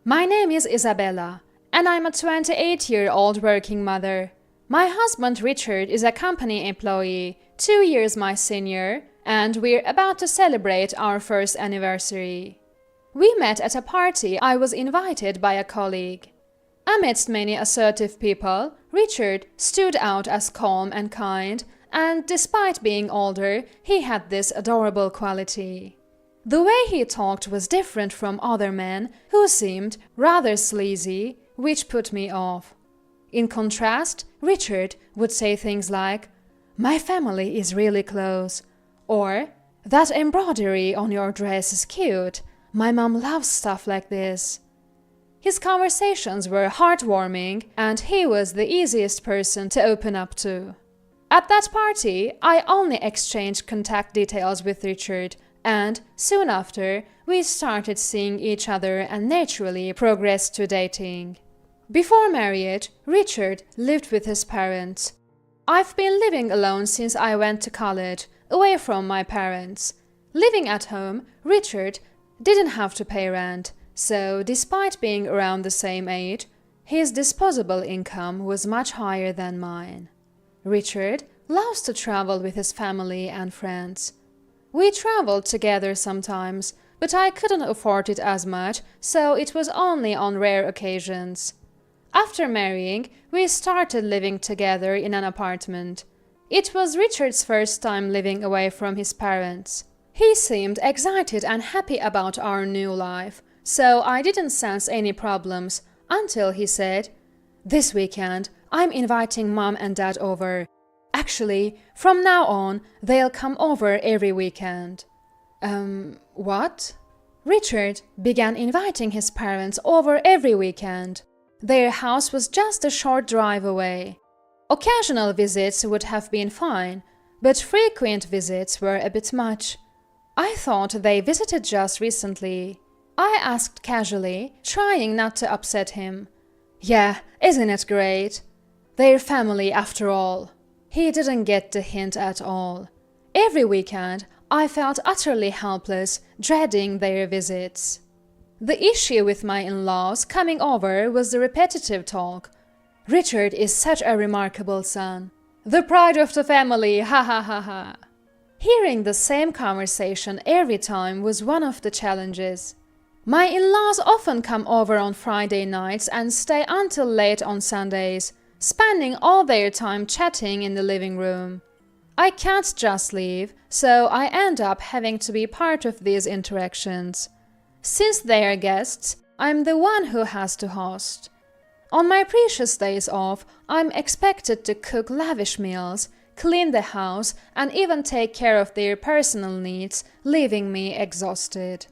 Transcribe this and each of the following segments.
My name is Isabella, and I'm a 28-year-old working mother. My husband Richard is a company employee, 2 years my senior, and we're about to celebrate our first anniversary. We met at a party I was invited by a colleague. Amidst many assertive people, Richard stood out as calm and kind, and despite being older, he had this adorable quality. The way he talked was different from other men who seemed rather sleazy, which put me off. In contrast, Richard would say things like, "My family is really close," or "That embroidery on your dress is cute. My mom loves stuff like this." His conversations were heartwarming, and he was the easiest person to open up to. At that party, I only exchanged contact details with Richard, and soon after, we started seeing each other and naturally progressed to dating. Before marriage, Richard lived with his parents. I've been living alone since I went to college, away from my parents. Living at home, Richard didn't have to pay rent, so despite being around the same age, his disposable income was much higher than mine. Richard loves to travel with his family and friends. We traveled together sometimes, but I couldn't afford it as much, so it was only on rare occasions. After marrying, we started living together in an apartment. It was Richard's first time living away from his parents. He seemed excited and happy about our new life, so I didn't sense any problems until he said, "This weekend, I'm inviting Mom and Dad over. Actually, from now on, they'll come over every weekend." What? Richard began inviting his parents over every weekend. Their house was just a short drive away. Occasional visits would have been fine, but frequent visits were a bit much. I thought they visited just recently. I asked casually, trying not to upset him. "Yeah, isn't it great? Their family after all." He didn't get the hint at all. Every weekend, I felt utterly helpless, dreading their visits. The issue with my in-laws coming over was the repetitive talk. "Richard is such a remarkable son. The pride of the family, ha ha ha ha." Hearing the same conversation every time was one of the challenges. My in-laws often come over on Friday nights and stay until late on Sundays, spending all their time chatting in the living room. I can't just leave, so I end up having to be part of these interactions. Since they are guests, I'm the one who has to host. On my precious days off, I'm expected to cook lavish meals, clean the house, and even take care of their personal needs, leaving me exhausted.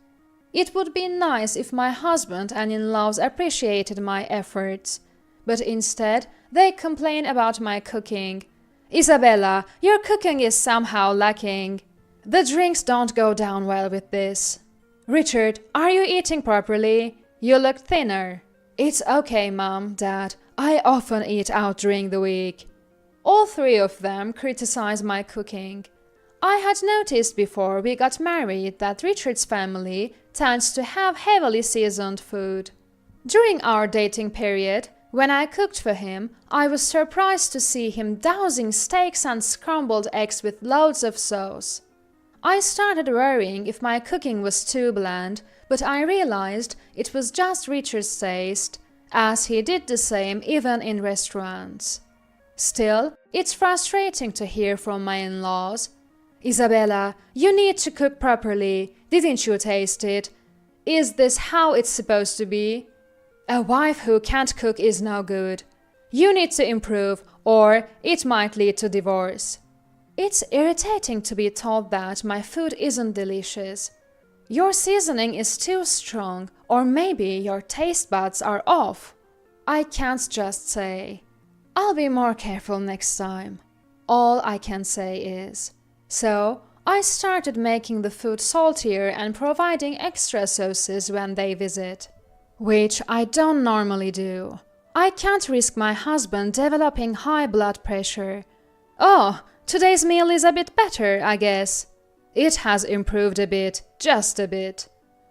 It would be nice if my husband and in-laws appreciated my efforts, but instead, they complain about my cooking. "Isabella, your cooking is somehow lacking. The drinks don't go down well with this." "Richard, are you eating properly? You look thinner." "It's okay, Mom, Dad. I often eat out during the week." All three of them criticize my cooking. I had noticed before we got married that Richard's family tends to have heavily seasoned food. During our dating period, when I cooked for him, I was surprised to see him dousing steaks and scrambled eggs with loads of sauce. I started worrying if my cooking was too bland, but I realized it was just Richard's taste, as he did the same even in restaurants. Still, it's frustrating to hear from my in-laws, "Isabella, you need to cook properly. Didn't you taste it? Is this how it's supposed to be? A wife who can't cook is no good. You need to improve, or it might lead to divorce." It's irritating to be told that my food isn't delicious. Your seasoning is too strong, or maybe your taste buds are off. I can't just say, "I'll be more careful next time." All I can say is. So, I started making the food saltier and providing extra sauces when they visit, which I don't normally do. I can't risk my husband developing high blood pressure. "Oh, today's meal is a bit better, I guess." It has improved a bit, just a bit.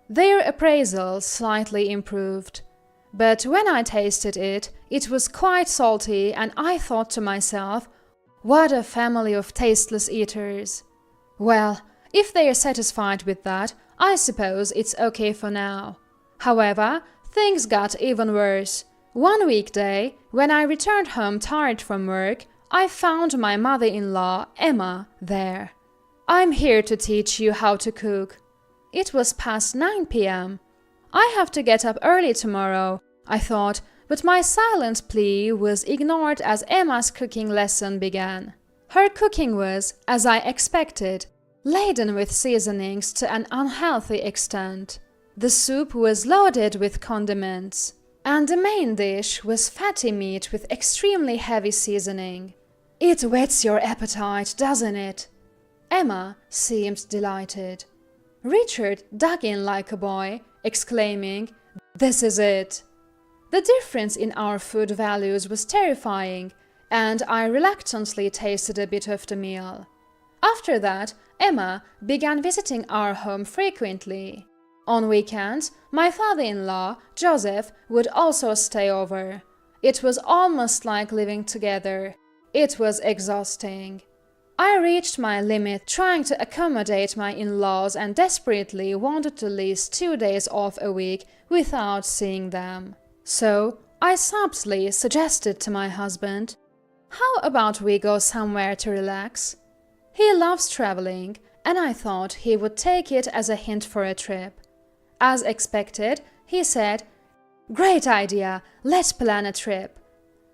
Their appraisal slightly improved. But when I tasted it, it was quite salty, and I thought to myself, what a family of tasteless eaters. Well, if they're satisfied with that, I suppose it's okay for now. However, things got even worse. One weekday, when I returned home tired from work, I found my mother-in-law, Emma, there. "I'm here to teach you how to cook." It was past 9 p.m. I have to get up early tomorrow, I thought, but my silent plea was ignored as Emma's cooking lesson began. Her cooking was, as I expected, laden with seasonings to an unhealthy extent. The soup was loaded with condiments, and the main dish was fatty meat with extremely heavy seasoning. "It whets your appetite, doesn't it?" Emma seemed delighted. Richard dug in like a boy, exclaiming, "This is it!" The difference in our food values was terrifying, and I reluctantly tasted a bit of the meal. After that, Emma began visiting our home frequently. On weekends, my father-in-law, Joseph, would also stay over. It was almost like living together. It was exhausting. I reached my limit trying to accommodate my in-laws and desperately wanted at least 2 days off a week without seeing them. So I subtly suggested to my husband, "How about we go somewhere to relax?" He loves traveling, and I thought he would take it as a hint for a trip. As expected, he said, "Great idea, let's plan a trip."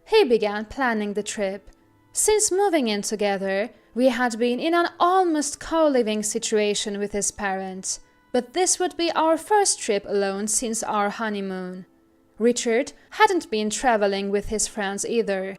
He began planning the trip. Since moving in together, we had been in an almost co-living situation with his parents, but this would be our first trip alone since our honeymoon. Richard hadn't been traveling with his friends either.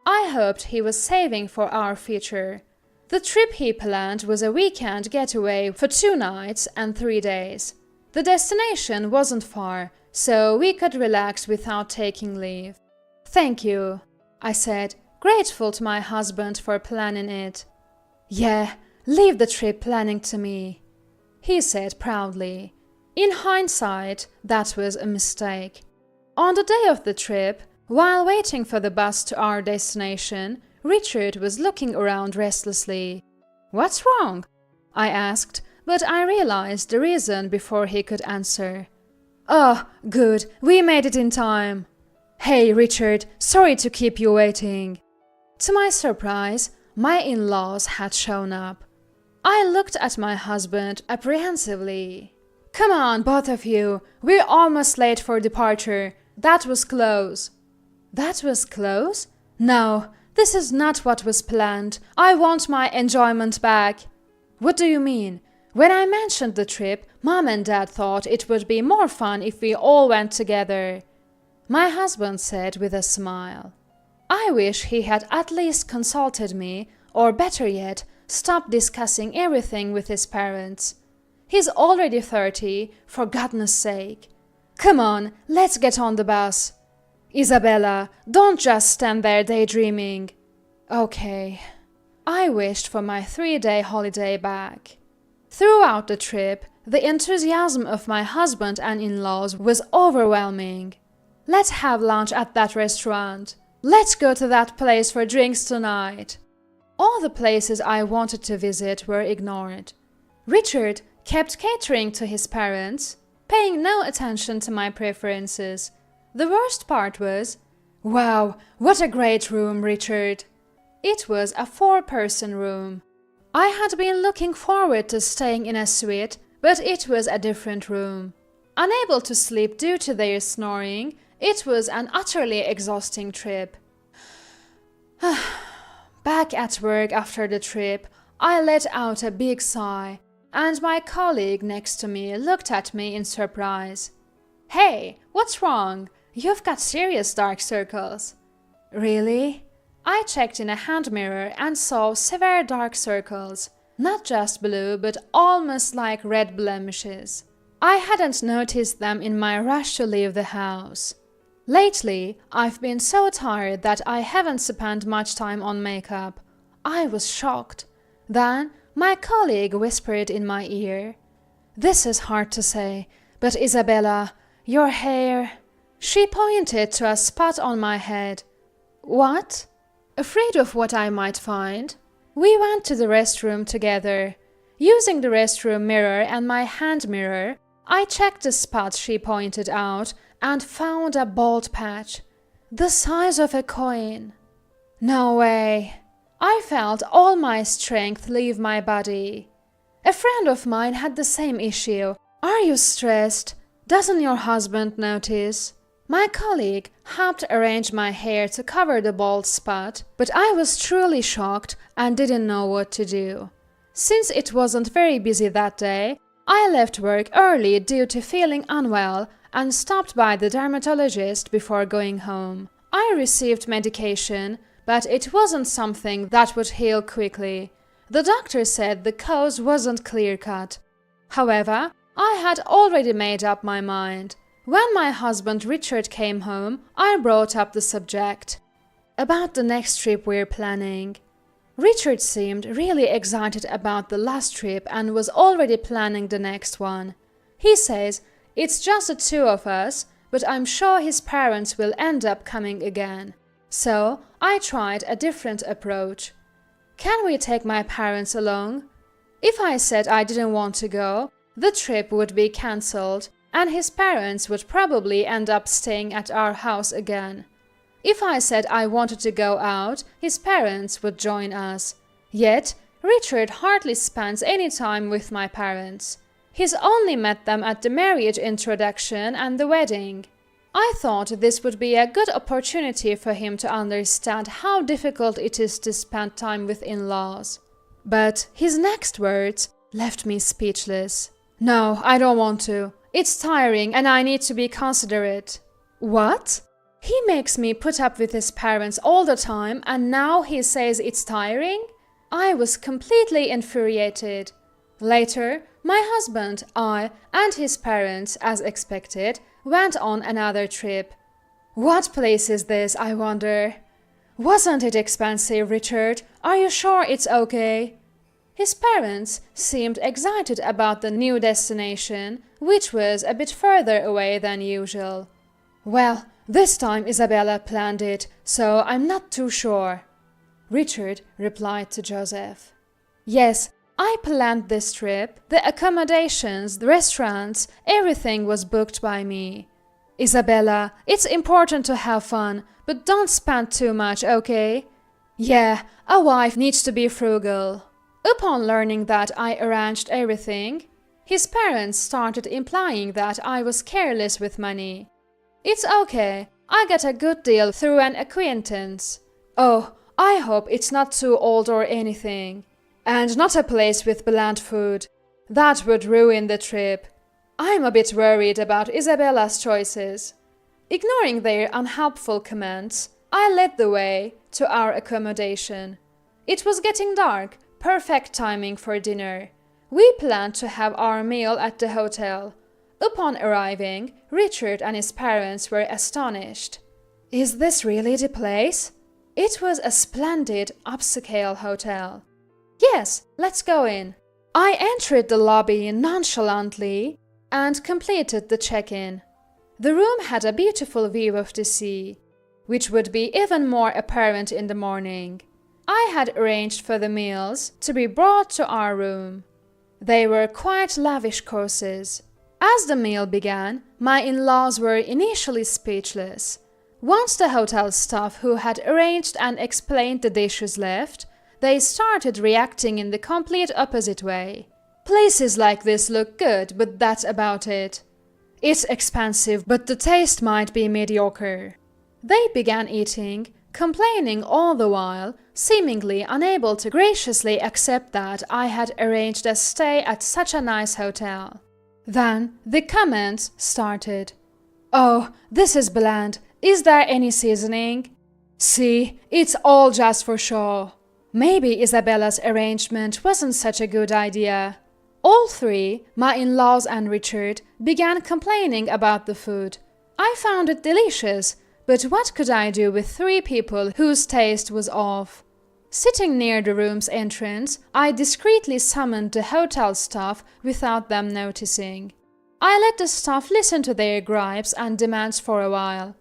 I hoped he was saving for our future. The trip he planned was a weekend getaway for 2 nights and 3 days. The destination wasn't far, so we could relax without taking leave. "Thank you," I said, grateful to my husband for planning it. "Yeah, leave the trip planning to me," he said proudly. In hindsight, that was a mistake. On the day of the trip, while waiting for the bus to our destination, Richard was looking around restlessly. "What's wrong?" I asked, but I realized the reason before he could answer. "Oh, good, we made it in time." "Hey, Richard, sorry to keep you waiting." To my surprise, my in-laws had shown up. I looked at my husband apprehensively. "Come on, both of you, we're almost late for departure. That was close." "That was close? No, this is not what was planned. I want my enjoyment back." "What do you mean? When I mentioned the trip, Mom and Dad thought it would be more fun if we all went together," my husband said with a smile. I wish he had at least consulted me, or better yet, stopped discussing everything with his parents. He's already 30, for goodness sake. "Come on, let's get on the bus." "Isabella, don't just stand there daydreaming." "Okay." I wished for my 3-day holiday back. Throughout the trip, the enthusiasm of my husband and in-laws was overwhelming. "Let's have lunch at that restaurant." "Let's go to that place for drinks tonight." All the places I wanted to visit were ignored. Richard kept catering to his parents, paying no attention to my preferences. The worst part was, "Wow, what a great room, Richard." It was a 4-person room. I had been looking forward to staying in a suite, but it was a different room. Unable to sleep due to their snoring, it was an utterly exhausting trip. Back at work after the trip, I let out a big sigh, and my colleague next to me looked at me in surprise. "Hey, what's wrong? You've got serious dark circles." "Really?" I checked in a hand mirror and saw severe dark circles, not just blue but almost like red blemishes. I hadn't noticed them in my rush to leave the house. Lately, I've been so tired that I haven't spent much time on makeup. I was shocked. Then my colleague whispered in my ear, "This is hard to say, but Isabella, your hair..." She pointed to a spot on my head. What? Afraid of what I might find? We went to the restroom together. Using the restroom mirror and my hand mirror, I checked the spot she pointed out and found a bald patch, the size of a coin. No way. I felt all my strength leave my body. A friend of mine had the same issue. Are you stressed? Doesn't your husband notice? My colleague helped arrange my hair to cover the bald spot, but I was truly shocked and didn't know what to do. Since it wasn't very busy that day, I left work early due to feeling unwell and stopped by the dermatologist before going home. I received medication, but it wasn't something that would heal quickly. The doctor said the cause wasn't clear-cut. However, I had already made up my mind. When my husband Richard came home, I brought up the subject. About the next trip we're planning. Richard seemed really excited about the last trip and was already planning the next one. He says, it's just the two of us, but I'm sure his parents will end up coming again. So, I tried a different approach. Can we take my parents along? If I said I didn't want to go, the trip would be cancelled, and his parents would probably end up staying at our house again. If I said I wanted to go out, his parents would join us. Yet, Richard hardly spends any time with my parents. He's only met them at the marriage introduction and the wedding. I thought this would be a good opportunity for him to understand how difficult it is to spend time with in-laws. But his next words left me speechless. No, I don't want to. It's tiring and I need to be considerate. What? He makes me put up with his parents all the time and now he says it's tiring? I was completely infuriated. Later, my husband, I, and his parents, as expected, went on another trip. What place is this, I wonder? Wasn't it expensive, Richard? Are you sure it's okay? His parents seemed excited about the new destination, which was a bit further away than usual. Well, this time Isabella planned it, so I'm not too sure. Richard replied to Joseph. Yes, I planned this trip. The accommodations, the restaurants, everything was booked by me. Isabella, it's important to have fun, but don't spend too much, okay? Yeah, a wife needs to be frugal. Upon learning that I arranged everything, his parents started implying that I was careless with money. It's okay, I got a good deal through an acquaintance. Oh, I hope it's not too old or anything. And not a place with bland food. That would ruin the trip. I'm a bit worried about Isabella's choices. Ignoring their unhelpful comments, I led the way to our accommodation. It was getting dark, perfect timing for dinner. We planned to have our meal at the hotel. Upon arriving, Richard and his parents were astonished. Is this really the place? It was a splendid upscale hotel. Yes, let's go in. I entered the lobby nonchalantly and completed the check-in. The room had a beautiful view of the sea, which would be even more apparent in the morning. I had arranged for the meals to be brought to our room. They were quite lavish courses. As the meal began, my in-laws were initially speechless. Once the hotel staff who had arranged and explained the dishes left, they started reacting in the complete opposite way. Places like this look good, but that's about it. It's expensive, but the taste might be mediocre. They began eating, complaining all the while, seemingly unable to graciously accept that I had arranged a stay at such a nice hotel. Then the comments started. Oh, this is bland. Is there any seasoning? See, it's all just for show. Maybe Isabella's arrangement wasn't such a good idea. All three, my in-laws and Richard, began complaining about the food. I found it delicious, but what could I do with three people whose taste was off? Sitting near the room's entrance, I discreetly summoned the hotel staff without them noticing. I let the staff listen to their gripes and demands for a while.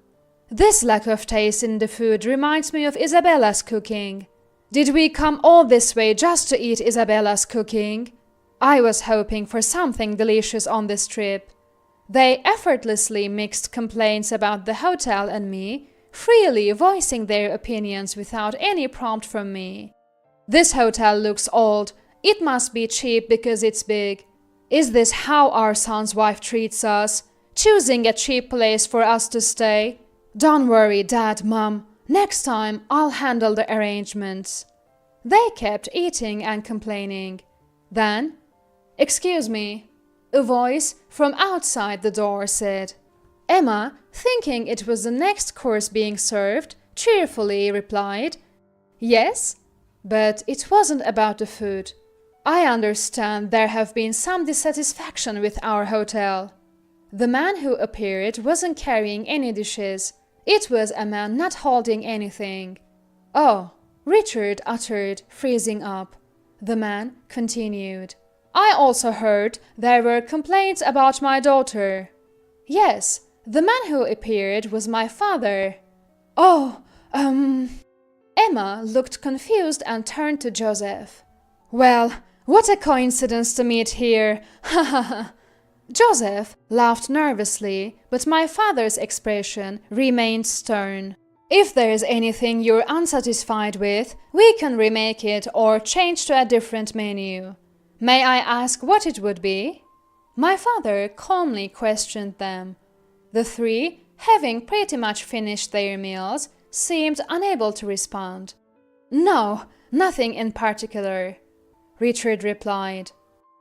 This lack of taste in the food reminds me of Isabella's cooking. Did we come all this way just to eat Isabella's cooking? I was hoping for something delicious on this trip. They effortlessly mixed complaints about the hotel and me, freely voicing their opinions without any prompt from me. This hotel looks old. It must be cheap because it's big. Is this how our son's wife treats us? Choosing a cheap place for us to stay? Don't worry, Dad, Mom. Next time I'll handle the arrangements. They kept eating and complaining. Then, "Excuse me," a voice from outside the door said. Emma, thinking it was the next course being served, cheerfully replied, "Yes, but it wasn't about the food. I understand there have been some dissatisfaction with our hotel." The man who appeared wasn't carrying any dishes. It was a man not holding anything. "Oh," Richard uttered, freezing up. The man continued, "I also heard there were complaints about my daughter." "Yes, the man who appeared was my father." "Oh, Emma looked confused and turned to Joseph. "Well, what a coincidence to meet here! Ha ha ha!" Joseph laughed nervously, but my father's expression remained stern. "If there's anything you're unsatisfied with, we can remake it or change to a different menu. May I ask what it would be?" My father calmly questioned them. The three, having pretty much finished their meals, seemed unable to respond. "No, nothing in particular," Richard replied.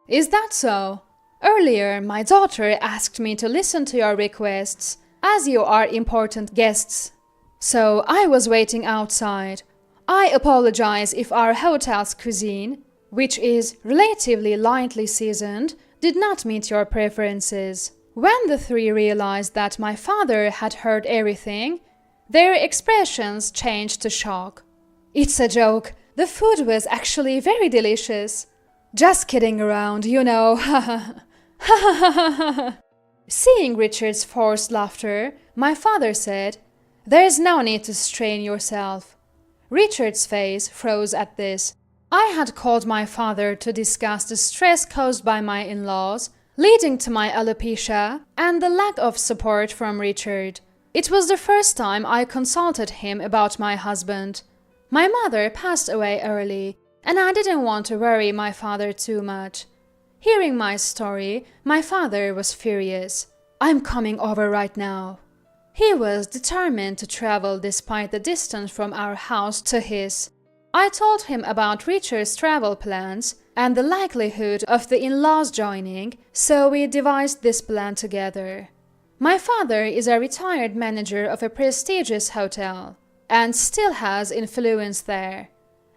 "Is that so? Earlier, my daughter asked me to listen to your requests, as you are important guests. So I was waiting outside. I apologize if our hotel's cuisine, which is relatively lightly seasoned, did not meet your preferences." When the three realized that my father had heard everything, their expressions changed to shock. "It's a joke. The food was actually very delicious. Just kidding around, you know. Ha ha ha." Seeing Richard's forced laughter, my father said, "There's no need to strain yourself." Richard's face froze at this. I had called my father to discuss the stress caused by my in-laws, leading to my alopecia and the lack of support from Richard. It was the first time I consulted him about my husband. My mother passed away early, and I didn't want to worry my father too much. Hearing my story, my father was furious. "I'm coming over right now." He was determined to travel despite the distance from our house to his. I told him about Richard's travel plans and the likelihood of the in-laws joining, so we devised this plan together. My father is a retired manager of a prestigious hotel and still has influence there.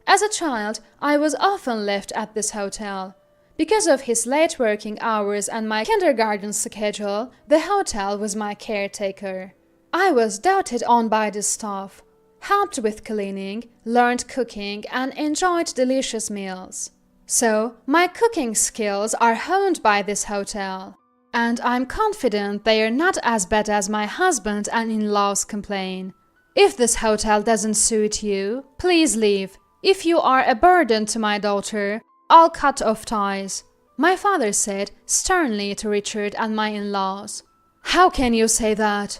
As a child, I was often left at this hotel. Because of his late working hours and my kindergarten schedule, the hotel was my caretaker. I was doted on by the staff, helped with cleaning, learned cooking, and enjoyed delicious meals. So, my cooking skills are honed by this hotel. And I'm confident they are not as bad as my husband and in-laws complain. If this hotel doesn't suit you, please leave. If you are a burden to my daughter, I'll cut off ties," my father said sternly to Richard and my in-laws. "How can you say that?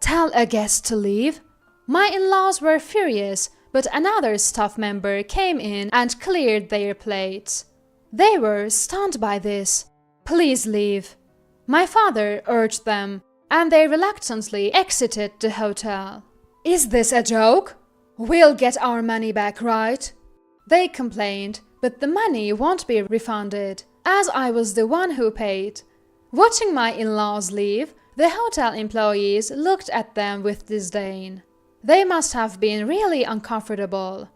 Tell a guest to leave?" My in-laws were furious, but another staff member came in and cleared their plates. They were stunned by this. "Please leave," my father urged them, and they reluctantly exited the hotel. "Is this a joke? We'll get our money back, right?" They complained, but the money won't be refunded, as I was the one who paid. Watching my in-laws leave, the hotel employees looked at them with disdain. They must have been really uncomfortable.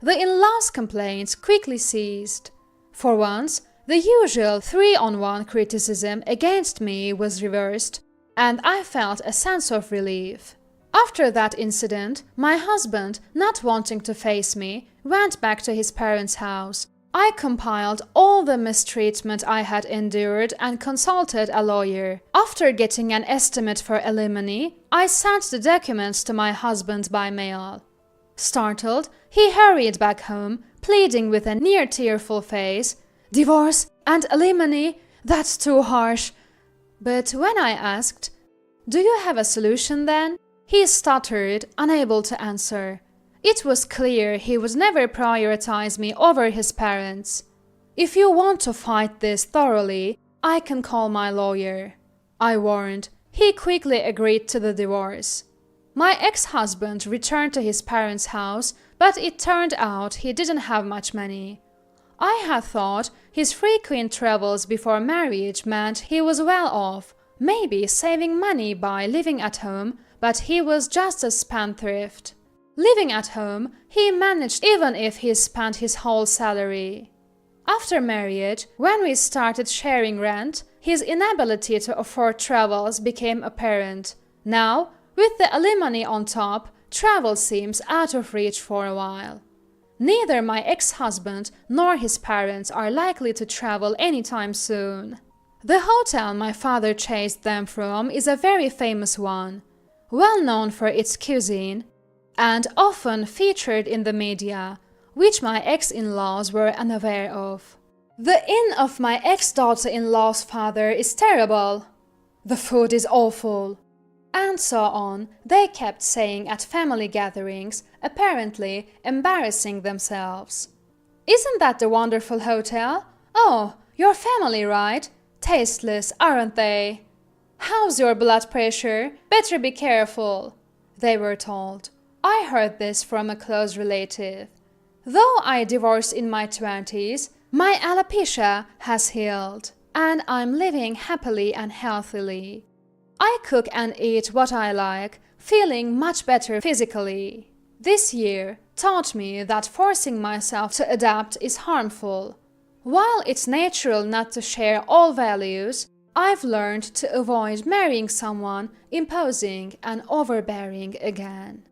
The in-laws' complaints quickly ceased. For once, the usual 3-on-1 criticism against me was reversed, and I felt a sense of relief. After that incident, my husband, not wanting to face me, went back to his parents' house, I compiled all the mistreatment I had endured and consulted a lawyer. After getting an estimate for alimony, I sent the documents to my husband by mail. Startled, he hurried back home, pleading with a near-tearful face, "Divorce and alimony? That's too harsh." But when I asked, "Do you have a solution then?" he stuttered, unable to answer. It was clear he would never prioritize me over his parents. "If you want to fight this thoroughly, I can call my lawyer," I warned. He quickly agreed to the divorce. My ex-husband returned to his parents' house, but it turned out he didn't have much money. I had thought his frequent travels before marriage meant he was well off, maybe saving money by living at home, but he was just a spendthrift. Living at home, he managed even if he spent his whole salary. After marriage, when we started sharing rent, his inability to afford travels became apparent. Now, with the alimony on top, travel seems out of reach for a while. Neither my ex-husband nor his parents are likely to travel anytime soon. The hotel my father chased them from is a very famous one, well known for its cuisine, and often featured in the media, which my ex-in-laws were unaware of. The inn of my ex-daughter-in-law's father is terrible. The food is awful. And so on, they kept saying at family gatherings, apparently embarrassing themselves. "Isn't that the wonderful hotel? Oh, your family, right? Tasteless, aren't they? How's your blood pressure? Better be careful," they were told. I heard this from a close relative. Though I divorced in my 20s, my alopecia has healed, and I'm living happily and healthily. I cook and eat what I like, feeling much better physically. This year taught me that forcing myself to adapt is harmful. While it's natural not to share all values, I've learned to avoid marrying someone imposing and overbearing again.